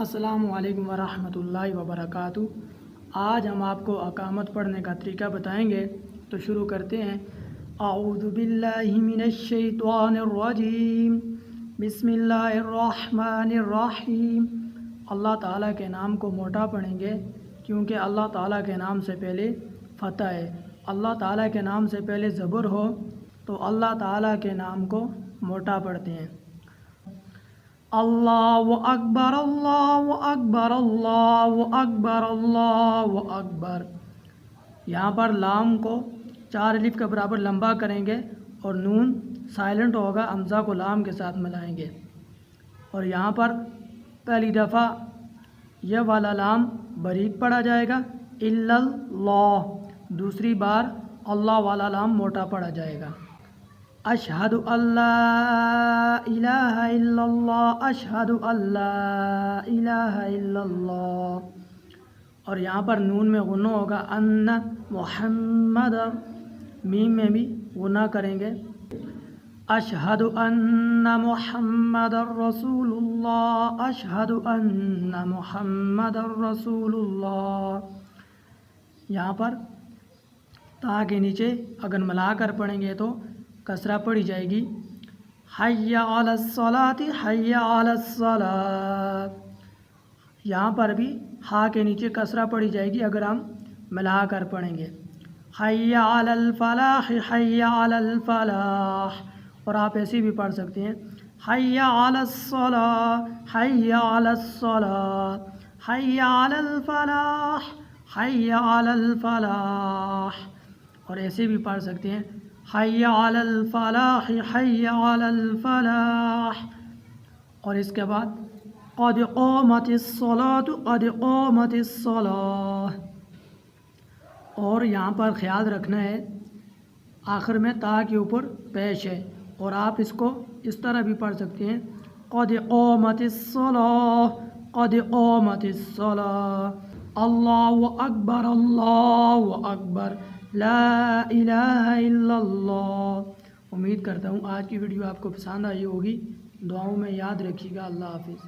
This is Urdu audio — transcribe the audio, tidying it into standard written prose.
السلام علیکم ورحمۃ اللہ وبرکاتہ۔ آج ہم آپ کو اقامت پڑھنے کا طریقہ بتائیں گے، تو شروع کرتے ہیں۔ اعوذ باللہ من الشیطان الرجیم، بسم اللہ الرحمن الرحیم۔ اللہ تعالیٰ کے نام کو موٹا پڑھیں گے کیونکہ اللہ تعالیٰ کے نام سے پہلے فتح ہے۔ اللہ تعالیٰ کے نام سے پہلے زبر ہو تو اللہ تعالیٰ کے نام کو موٹا پڑھتے ہیں۔ اللہ اکبر اللہ اکبر اللہ اکبر اللہ اکبر۔ یہاں پر لام کو 4 الف کے برابر لمبا کریں گے اور نون سائلنٹ ہوگا، حمزہ کو لام کے ساتھ ملائیں گے، اور یہاں پر پہلی دفعہ یہ والا لام باریک پڑھا جائے گا، الا اللہ۔ دوسری بار اللہ والا لام موٹا پڑھا جائے گا۔ اشہد اللہ الہ الا اللہ، اشہد اللہ الہ الا اللہ، اور یہاں پر نون میں غنہ ہوگا، ان محمد، میم میں بھی غنہ کریں گے، اشہد ان محمد رسول اللہ، اشہد ان محمد رسول اللہ۔ یہاں پر تا کے نیچے اگر ملا کر پڑھیں گے تو کسرہ پڑھی جائے گی، حی علی الصلاۃ، حی علی الصلاۃ۔ یہاں پر بھی ہا کے نیچے کسرہ پڑھی جائے گی اگر ہم ملا کر پڑھیں گے، حی علی الفلاح، حی علی الفلاح، اور آپ ایسے بھی پڑھ سکتے ہیں، حی علی الصلاۃ، حی علی الصلاۃ، حی علی الفلاح، حی علی الفلاح، اور ایسے بھی پڑھ سکتے ہیں، حی علی الفلاح، حی علی الفلاح، اور اس کے بعد قد قامت الصلاۃ، قد قامت الصلاۃ۔ اور یہاں پر خیال رکھنا ہے آخر میں تا کے اوپر پیش ہے، اور آپ اس کو اس طرح بھی پڑھ سکتے ہیں، قد قامت الصلاۃ، قد قامت الصلاۃ، اللہ اکبر اللہ اکبر، لا الہ الا اللہ۔ امید کرتا ہوں آج کی ویڈیو آپ کو پسند آئی ہوگی، دعاؤں میں یاد رکھیے گا۔ اللہ حافظ۔